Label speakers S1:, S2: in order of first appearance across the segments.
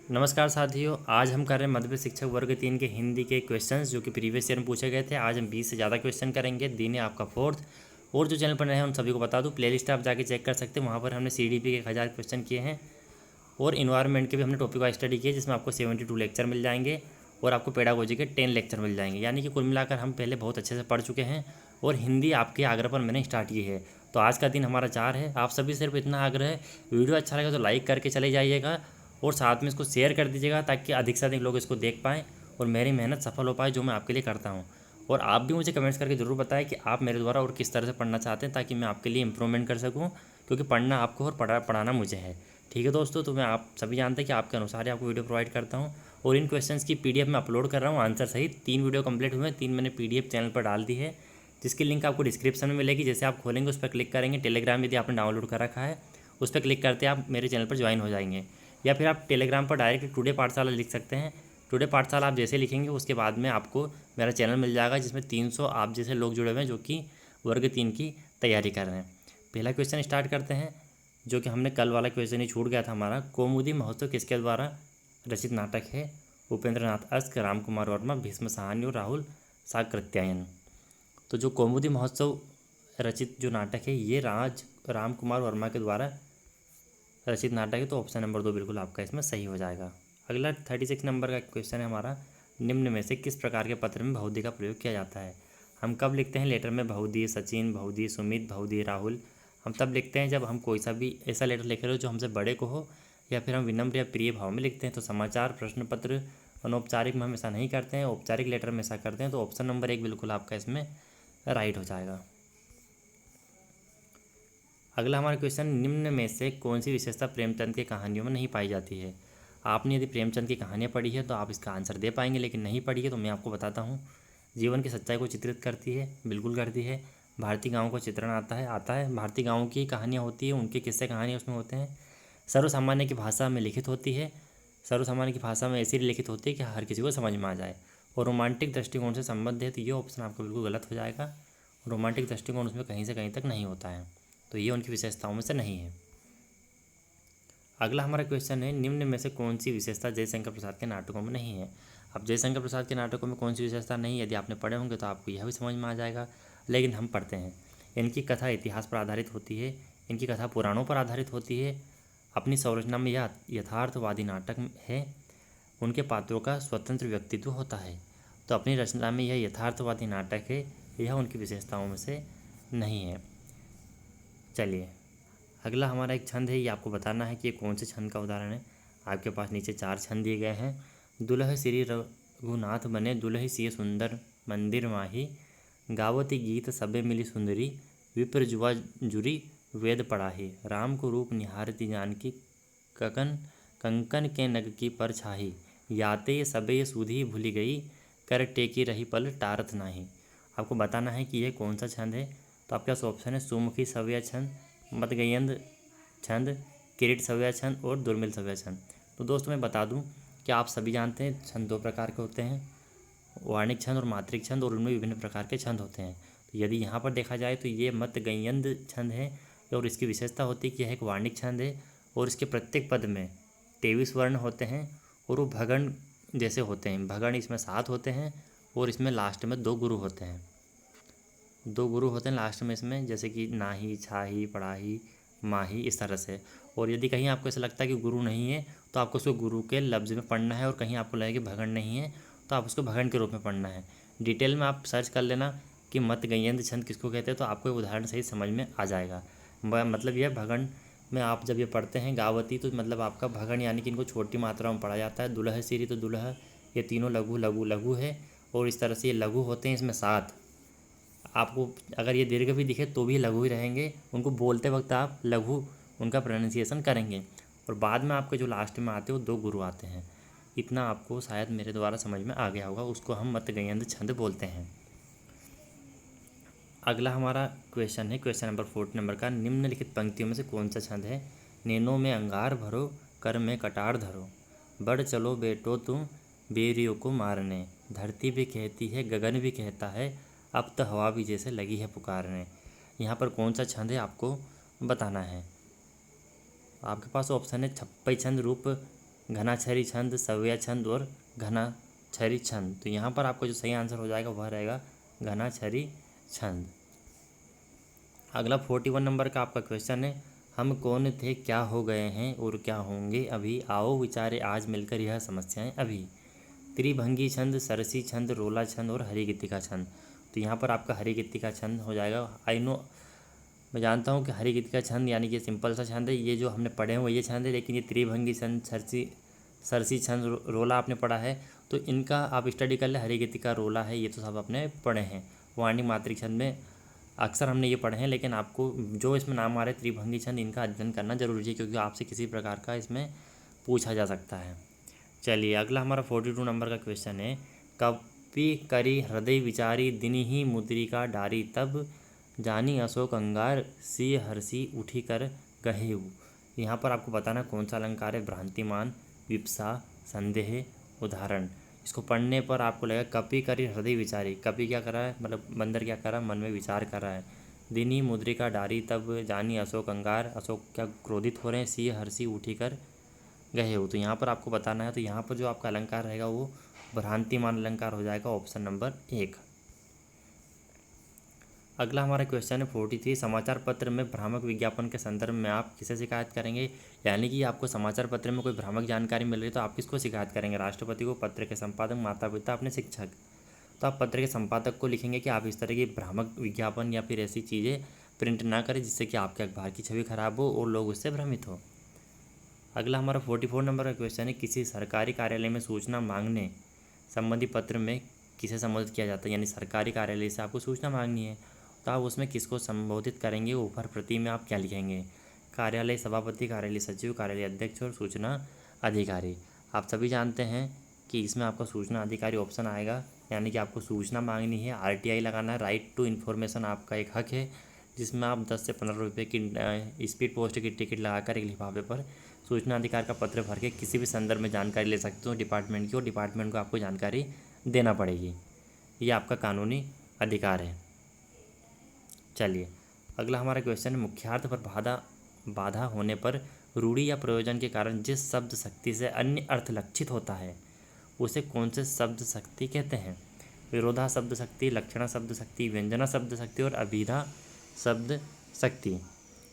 S1: नमस्कार साथियों, आज हम कर रहे हैं मध्यप्रदेश शिक्षक वर्ग 3 के हिंदी के क्वेश्चंस जो कि प्रीवियस ईयर में पूछे गए थे। आज हम 20 से ज़्यादा क्वेश्चन करेंगे। दिन है आपका फोर्थ। और जो चैनल पर नए हैं उन सभी को बता दूं, प्लेलिस्ट आप जाके चेक कर सकते हैं। वहाँ पर हमने CDP के 1000 क्वेश्चन किए हैं और इन्वायरमेंट के भी हमने टॉपिक वाइज स्टडी किए, जिसमें आपको 72 लेक्चर मिल जाएंगे और आपको पेडागोजी के 10 लेक्चर मिल जाएंगे। यानी कि कुल मिलाकर हम पहले बहुत अच्छे से पढ़ चुके हैं और हिंदी आपके आग्रह पर मैंने स्टार्ट की है। तो आज का दिन हमारा 4 है। आप सभी सिर्फ इतना आग्रह है, वीडियो अच्छा लगा तो लाइक करके चले जाइएगा और साथ में इसको शेयर कर दीजिएगा ताकि अधिक से अधिक लोग इसको देख पाएँ और मेरी मेहनत सफल हो पाए जो मैं आपके लिए करता हूँ। और आप भी मुझे कमेंट्स करके ज़रूर बताएं कि आप मेरे द्वारा और किस तरह से पढ़ना चाहते हैं ताकि मैं आपके लिए इंप्रूवमेंट कर सकूँ, क्योंकि पढ़ना आपको और पढ़ाना मुझे है। ठीक है दोस्तों, तो मैं आप सभी जानते हैं कि आपके अनुसार ही आपको वीडियो प्रोवाइड करता हूँ और इन क्वेश्चंस की PDF मैं अपलोड कर रहा हूँ आंसर सहित। 3 वीडियो कंप्लीट हुए हैं, 3 मैंने PDF चैनल पर डाल दी है, जिसकी लिंक आपको डिस्क्रिप्शन में मिलेगी। जैसे आप खोलेंगे उस पर क्लिक करेंगे, टेलीग्राम यदि आपने डाउनलोड कर रखा है उस पर क्लिक करते आप मेरे चैनल पर ज्वाइन हो जाएंगे, या फिर आप टेलीग्राम पर डायरेक्ट टुडे पाठशाला लिख सकते हैं। टुडे पाठशाला आप जैसे लिखेंगे उसके बाद में आपको मेरा चैनल मिल जाएगा, जिसमें 300 आप जैसे लोग जुड़े हुए हैं जो कि वर्ग 3 की तैयारी कर रहे हैं। पहला क्वेश्चन स्टार्ट करते हैं, जो कि हमने कल वाला क्वेश्चन ही छूट गया था हमारा। कौमुदी महोत्सव किसके द्वारा रचित नाटक है? उपेंद्र नाथ अस्क, राम कुमार वर्मा, भीष्म साहनी और राहुल साकृत्यायन। तो जो कौमुदी महोत्सव रचित जो नाटक है ये राम कुमार वर्मा के द्वारा रचित नाटक है। तो ऑप्शन नंबर 2 बिल्कुल आपका इसमें सही हो जाएगा। अगला 36 नंबर का क्वेश्चन है हमारा। निम्न में से किस प्रकार के पत्र में बहुधी का प्रयोग किया जाता है? हम कब लिखते हैं लेटर में बहुधी सचिन, बहुधी सुमित, बहुधी राहुल? हम तब लिखते हैं जब हम कोई सा भी ऐसा लेटर लिख रहे हो जो हमसे बड़े को हो, या फिर हम विनम्र या प्रिय भाव में लिखते हैं। तो समाचार, प्रश्न पत्र, अनौपचारिक में हम ऐसा नहीं करते हैं, औपचारिक लेटर में ऐसा करते हैं। तो ऑप्शन नंबर 1 बिल्कुल आपका इसमें राइट हो जाएगा। अगला हमारा क्वेश्चन, निम्न में से कौन सी विशेषता प्रेमचंद की कहानियों में नहीं पाई जाती है? आपने यदि प्रेमचंद की कहानियाँ पढ़ी है तो आप इसका आंसर दे पाएंगे, लेकिन नहीं पढ़ी है तो मैं आपको बताता हूँ। जीवन की सच्चाई को चित्रित करती है, बिल्कुल करती है। भारतीय गाँव का चित्रण आता है। भारतीय गाँव की कहानियाँ होती है, उनके किस्से कहानियाँ उसमें होते हैं। सर्वसामान्य की भाषा में लिखित होती है। सर्वसामान्य की भाषा में ऐसी लिखित होती है कि हर किसी को समझ में आ जाए। और रोमांटिक दृष्टिकोण से संबद्ध है, तो ये ऑप्शन आपको बिल्कुल गलत हो जाएगा। रोमांटिक दृष्टिकोण उसमें कहीं से कहीं तक नहीं होता है, तो ये उनकी विशेषताओं में से नहीं है। अगला हमारा क्वेश्चन है, निम्न में से कौन सी विशेषता जयशंकर प्रसाद के नाटकों में नहीं है? अब जयशंकर प्रसाद के नाटकों में कौन सी विशेषता नहीं है, यदि आपने पढ़े होंगे तो आपको यह भी समझ में आ जाएगा, लेकिन हम पढ़ते हैं। इनकी कथा इतिहास पर आधारित होती है, इनकी कथा पुराणों पर आधारित होती है, अपनी संरचना में यह यथार्थवादी नाटक है, उनके पात्रों का स्वतंत्र व्यक्तित्व होता है। तो अपनी रचना में यह यथार्थवादी नाटक है, यह उनकी विशेषताओं में से नहीं है। चलिए, अगला हमारा एक छंद है, ये आपको बताना है कि ये कौन से छंद का उदाहरण है। आपके पास नीचे 4 छंद दिए गए हैं। दुलह श्री रघुनाथ बने, दुलही सिय सुंदर मंदिर माही, गावती गीत सबे मिली सुंदरी, विप्र जुआ जुरी वेद पढ़ाही, राम को रूप निहारती जानकी, ककन कंकन के नग की पर छाही, याते सबे सुधी भूली गई, कर टेकी रही पल टारत नाही। आपको बताना है कि यह कौन सा छंद है। तो आपके पास ऑप्शन है सुमुखी सव्या छंद, मदगयंद छंद, किरीट सव्या छंद और दुर्मिल सव्या छंद। तो दोस्तों मैं बता दूं कि आप सभी जानते हैं छंद 2 प्रकार के होते हैं, वार्णिक छंद और मात्रिक छंद, और उनमें विभिन्न प्रकार के छंद होते हैं। तो यदि यहाँ पर देखा जाए तो ये मदगयंद छंद है और इसकी विशेषता होती है कि यह एक वार्णिक छंद है और इसके प्रत्येक पद में 23 वर्ण होते हैं और वो भगण जैसे होते हैं। भगण इसमें 7 होते हैं और इसमें लास्ट में 2 गुरु होते हैं। 2 गुरु होते हैं लास्ट में इसमें, जैसे कि नाही, छाही, पढ़ाही, माही, इस तरह से। और यदि कहीं आपको ऐसा लगता है कि गुरु नहीं है तो आपको उसको गुरु के लफ्ज़ में पढ़ना है, और कहीं आपको लगे कि भगण नहीं है तो आप उसको भगण के रूप में पढ़ना है। डिटेल में आप सर्च कर लेना कि मतगयंद छंद किसको कहते हैं, तो आपको एक उदाहरण सही समझ में आ जाएगा। मतलब यह भगण में आप जब ये पढ़ते हैं गावती, तो मतलब आपका भगण यानी कि इनको छोटी मात्रा में पढ़ा जाता है। दुलह सिरी, तो दुलह, ये तीनों लघु लघु लघु है और इस तरह से ये लघु होते हैं, इसमें 7। आपको अगर ये दीर्घ भी दिखे तो भी लघु ही रहेंगे, उनको बोलते वक्त आप लघु उनका प्रोनाउंसिएशन करेंगे। और बाद में आपके जो लास्ट में आते हैं वो 2 गुरु आते हैं। इतना आपको शायद मेरे द्वारा समझ में आ गया होगा, उसको हम मतगयंद छंद बोलते हैं। अगला हमारा क्वेश्चन है, क्वेश्चन नंबर 4 नंबर का, निम्नलिखित पंक्तियों में से कौन सा छंद है? नैनों में अंगार भरो, कर में कटार धरो, बढ़ चलो बेटो तुम बेरियों को मारने, धरती भी कहती है गगन भी कहता है, अब तो हवा भी जैसे लगी है पुकारने। यहाँ पर कौन सा छंद है आपको बताना है। आपके पास ऑप्शन है छप्पई छंद रूप घना छरी छंद, सवैया छंद और घना छरी छंद। तो यहाँ पर आपका जो सही आंसर हो जाएगा वह रहेगा घना छरी छंद। अगला 41 नंबर का आपका क्वेश्चन है, हम कौन थे, क्या हो गए हैं और क्या होंगे अभी, आओ विचारे आज मिलकर यह समस्याएं अभी। त्रिभंगी छंद, सरसी छंद, रोला छंद और हरिगित्तिका छंद। तो यहाँ पर आपका हरिगित्तिका छंद हो जाएगा। आई नो, मैं जानता हूँ कि हरिगित्तिका छंद यानी कि सिंपल सा छंद है, ये जो हमने पढ़े हैं वो ये छंद है, लेकिन ये त्रिभंगी छंद, सरसी छंद, रोला आपने पढ़ा है, तो इनका आप स्टडी कर ले। हरिगित्तिका, रोला है, ये तो सब आपने पढ़े हैं। वाणी मात्रिक छंद में अक्सर हमने ये पढ़े हैं, लेकिन आपको जो इसमें नाम आ रहे त्रिभंगी छंद, इनका अध्ययन करना जरूरी है, क्योंकि आपसे किसी प्रकार का इसमें पूछा जा सकता है। चलिए अगला हमारा 42 नंबर का क्वेश्चन है, कपि करी हृदय विचारी, दिन ही मुद्रिका डारी, तब जानी अशोक अंगार, सी हर्षी उठी कर गहेऊ। यहाँ पर आपको बताना कौन सा अलंकार है, भ्रांतिमान, विप्सा, संदेह, उदाहरण। इसको पढ़ने पर आपको लगेगा कपि करी हृदय विचारी, कपि क्या कर रहा है, मतलब बंदर क्या कर रहा है, मन में विचार कर रहा है। दिनी मुद्रिका डारी, तब जानी अशोक अंगार, अशोक क्या क्रोधित हो रहे हैं, सी हर्षी उठी कर गए हो। तो यहाँ पर आपको बताना है, तो यहाँ पर जो आपका अलंकार रहेगा वो भ्रांतिमान अलंकार हो जाएगा, ऑप्शन नंबर 1। अगला हमारा क्वेश्चन है 43, समाचार पत्र में भ्रामक विज्ञापन के संदर्भ में आप किसे शिकायत करेंगे। यानी कि आपको समाचार पत्र में कोई भ्रामक जानकारी मिल रही है तो आप किसको शिकायत करेंगे, राष्ट्रपति को, पत्र के संपादक, माता पिता, अपने शिक्षक। तो आप पत्र के संपादक को लिखेंगे कि आप इस तरह की भ्रामक विज्ञापन या फिर ऐसी चीज़ें प्रिंट ना करें जिससे कि आपके अखबार की छवि खराब हो और लोग उससे भ्रमित हो। अगला हमारा 44 नंबर का क्वेश्चन है, किसी सरकारी कार्यालय में सूचना मांगने संबंधी पत्र में किसे संबोधित किया जाता है। यानी सरकारी कार्यालय से आपको सूचना मांगनी है तो आप उसमें किसको संबोधित करेंगे, ऊपर प्रति में आप क्या लिखेंगे, कार्यालय सभापति, कार्यालय सचिव, कार्यालय अध्यक्ष और सूचना अधिकारी। आप सभी जानते हैं कि इसमें आपका सूचना अधिकारी ऑप्शन आएगा, यानी कि आपको सूचना मांगनी है, RTI लगाना है, राइट टू इन्फॉर्मेशन आपका एक हक है, जिसमें आप 10 से 15 रुपये की स्पीड पोस्ट की टिकट लगाकर एक लिफाफे पर सूचना अधिकार का पत्र भर के किसी भी संदर्भ में जानकारी ले सकते हो डिपार्टमेंट की, और डिपार्टमेंट को आपको जानकारी देना पड़ेगी। ये आपका कानूनी अधिकार है। चलिए अगला हमारा क्वेश्चन है, मुख्यार्थ पर बाधा होने पर रूढ़ि या प्रयोजन के कारण जिस शब्द शक्ति से अन्य अर्थ लक्षित होता है उसे कौन से शब्द शक्ति कहते हैं। विरोधा शब्द शक्ति, लक्षणा शब्द शक्ति, व्यंजना शब्द शक्ति और अभिधा शब्द शक्ति।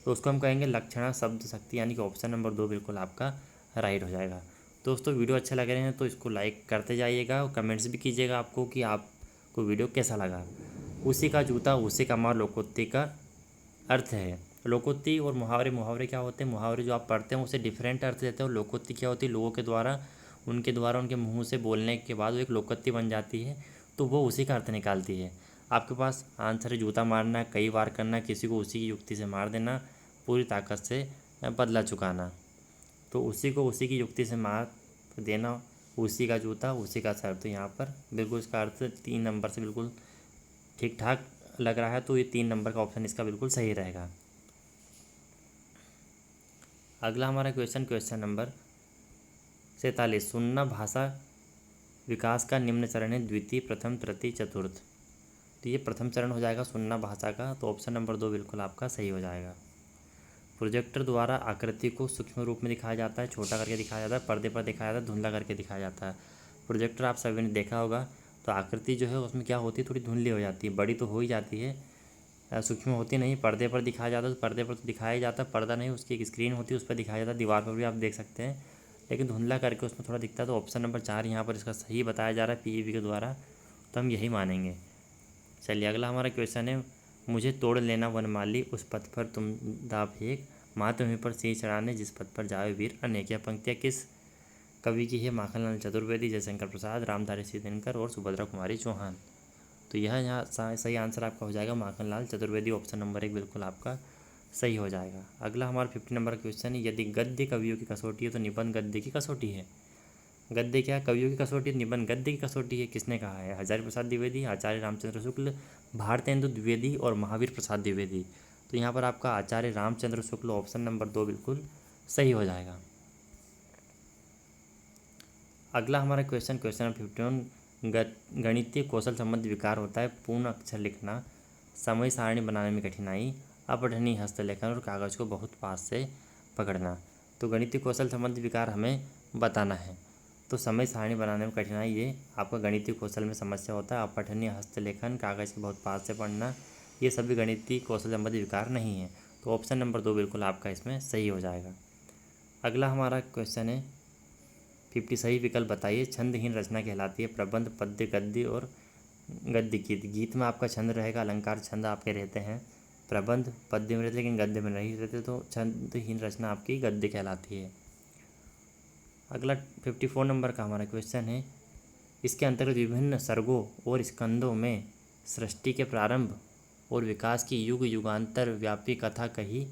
S1: तो उसको हम कहेंगे लक्षणा शब्द शक्ति, यानी कि ऑप्शन नंबर 2 बिल्कुल आपका राइट हो जाएगा। दोस्तों वीडियो अच्छा लग रहे हैं तो इसको लाइक करते जाइएगा और कमेंट्स भी कीजिएगा आपको कि आपको वीडियो कैसा लगा। उसी का जूता उसी का मार लोकोक्ति का अर्थ है। लोकोक्ति और मुहावरे क्या होते हैं, मुहावरे जो आप पढ़ते हैं उसे डिफरेंट अर्थ देते हैं, और लोकोक्ति क्या होती है, लोगों के द्वारा उनके मुंह से बोलने के बाद वो एक लोकोक्ति बन जाती है, तो वो उसी का अर्थ निकालती है। आपके पास आंसर है जूता मारना, कई वार करना, किसी को उसी की युक्ति से मार देना, पूरी ताकत से बदला चुकाना। तो उसी को उसी की युक्ति से मार देना, उसी का जूता उसी का सर। तो यहाँ पर बिल्कुल इसका अर्थ 3 नंबर से बिल्कुल ठीक ठाक लग रहा है, तो ये 3 नंबर का ऑप्शन इसका बिल्कुल सही रहेगा। अगला हमारा क्वेश्चन नंबर 47, सुनना भाषा विकास का निम्न चरण है, द्वितीय, प्रथम, तृतीय, चतुर्थ। तो ये प्रथम चरण हो जाएगा सुनना भाषा का, तो ऑप्शन नंबर 2 बिल्कुल आपका सही हो जाएगा। प्रोजेक्टर द्वारा आकृति को सूक्ष्म रूप में दिखाया जाता है, छोटा करके दिखाया जाता है, पर्दे पर दिखाया जाता है, धुंधला करके दिखाया जाता है। प्रोजेक्टर आप सभी ने देखा होगा, तो आकृति जो है उसमें क्या होती है, थोड़ी धुंधली हो जाती है, बड़ी तो हो ही जाती है, सूक्ष्म होती नहीं। पर्दे पर दिखाया जाता है तो पर्दे पर तो दिखाया ही जाता है, पर्दा नहीं उसकी एक स्क्रीन होती है उस पर दिखाया जाता है, दीवार पर भी आप देख सकते हैं, लेकिन धुंधला करके उसमें थोड़ा दिखता है। तो ऑप्शन नंबर 4 यहाँ पर इसका सही बताया जा रहा है PEV के द्वारा, तो हम यही मानेंगे। चलिए अगला हमारा क्वेश्चन है, मुझे तोड़ लेना वनमाली, उस पथ पर तुम दाव फेंक, मातृभूमि पर सिंह चढ़ाने, जिस पथ पर जावे वीर अनेक। यह पंक्तियाँ किस कवि की है, माखनलाल चतुर्वेदी, जयशंकर प्रसाद, रामधारी सिंह दिनकर और सुभद्रा कुमारी चौहान। तो यह यहाँ सही आंसर आपका हो जाएगा माखनलाल चतुर्वेदी, ऑप्शन नंबर 1 बिल्कुल आपका सही हो जाएगा। अगला हमारा 50 नंबर का क्वेश्चन है, यदि गद्य कवियों की कसौटी है तो निबंध गद्य की कसौटी है। गद्य क्या कवियों की कसौटी, निबंध गद्य की कसौटी है, किसने कहा है, हजारी प्रसाद द्विवेदी, आचार्य रामचंद्र शुक्ल, भारतेंदु द्विवेदी और महावीर प्रसाद द्विवेदी। तो यहाँ पर आपका आचार्य रामचंद्र शुक्ल, ऑप्शन नंबर 2 बिल्कुल सही हो जाएगा। अगला हमारा क्वेश्चन नंबर 51, गणितीय कौशल संबंधी विकार होता है, पूर्ण अक्षर लिखना, समय सारणी बनाने में कठिनाई, अपठनीय हस्तलेखन और कागज़ को बहुत पास से पकड़ना। तो गणितीय कौशल संबंधी विकार हमें बताना है। तो समय सारणी बनाने में कठिनाई, ये आपका गणितीय कौशल में समस्या होता है। अपठनीय हस्तलेखन, कागज़ के बहुत पास से पढ़ना, ये सभी गणितीय कौशल संबंधी विकार नहीं है। तो ऑप्शन नंबर 2 बिल्कुल आपका इसमें सही हो जाएगा। अगला हमारा क्वेश्चन है 50 सही विकल्प बताइए। छंदहीन रचना कहलाती है प्रबंध, पद्य, गद्य और गद्य गीत। गीत में आपका छंद रहेगा, अलंकार छंद आपके रहते हैं। प्रबंध पद्य में रहते लेकिन गद्य में नहीं रहते, तो छंदहीन रचना आपकी गद्य कहलाती है। अगला 54 नंबर का हमारा क्वेश्चन है, इसके अंतर्गत विभिन्न सर्गों और स्कंदों में सृष्टि के प्रारंभ और विकास की युग युगांतर व्यापी कथा कही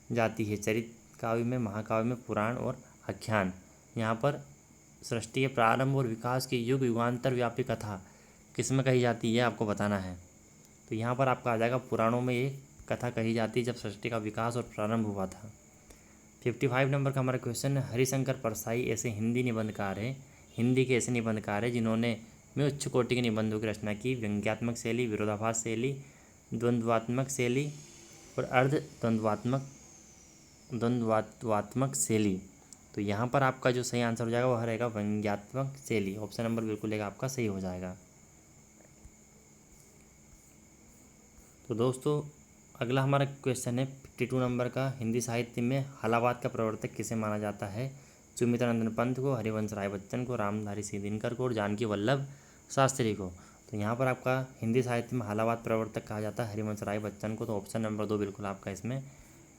S1: जाती है। चरित काव्य में, महाकाव्य में, पुराण और आख्यान। यहाँ पर सृष्टि के प्रारंभ और विकास की युग युगांतर व्यापी कथा किस में कही जाती है, आपको बताना है। तो यहाँ पर आपका आ जाएगा पुराणों में ये कथा कही जाती है जब सृष्टि का विकास और प्रारंभ हुआ था। 55 नंबर का हमारा क्वेश्चन है, हरिशंकर परसाई ऐसे हिंदी निबंधकार हैं, हिंदी के ऐसे निबंधकार हैं जिन्होंने में उच्च कोटि के निबंधों की रचना की। व्यंग्यात्मक शैली, विरोधाभास शैली, द्वंद्वात्मक शैली और अर्ध द्वंद्वात्मक शैली। तो यहाँ पर आपका जो सही आंसर हो जाएगा वह रहेगा व्यंग्यात्मक शैली। ऑप्शन नंबर बिल्कुल एक आपका सही हो जाएगा। तो दोस्तों अगला हमारा क्वेश्चन है 52 नंबर का, हिंदी साहित्य में हालावाद का प्रवर्तक किसे माना जाता है। सुमित्रानंदन पंत को, हरिवंश राय बच्चन को, रामधारी सिंह दिनकर को और जानकी वल्लभ शास्त्री को। तो यहाँ पर आपका हिंदी साहित्य में हालावाद प्रवर्तक कहा जाता है हरिवंश राय बच्चन को। तो ऑप्शन नंबर 2 बिल्कुल आपका इसमें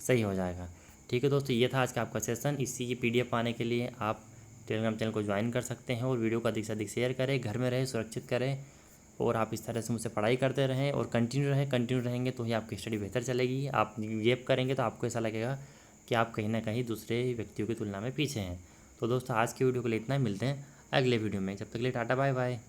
S1: सही हो जाएगा। ठीक है दोस्तों, ये था आज का आपका सेशन। इसी की PDF पाने के लिए आप टेलीग्राम चैनल को ज्वाइन कर सकते हैं और वीडियो को अधिक से अधिक शेयर करें, घर में रहें, सुरक्षित करें और आप इस तरह से मुझसे पढ़ाई करते रहें और कंटिन्यू रहेंगे तो ही आपकी स्टडी बेहतर चलेगी। आप गैप करेंगे तो आपको ऐसा लगेगा कि आप कहीं ना कहीं दूसरे व्यक्तियों की तुलना में पीछे हैं। तो दोस्तों आज की वीडियो के लिए इतना ही, मिलते हैं अगले वीडियो में। जब तक के लिए टाटा बाय बाय।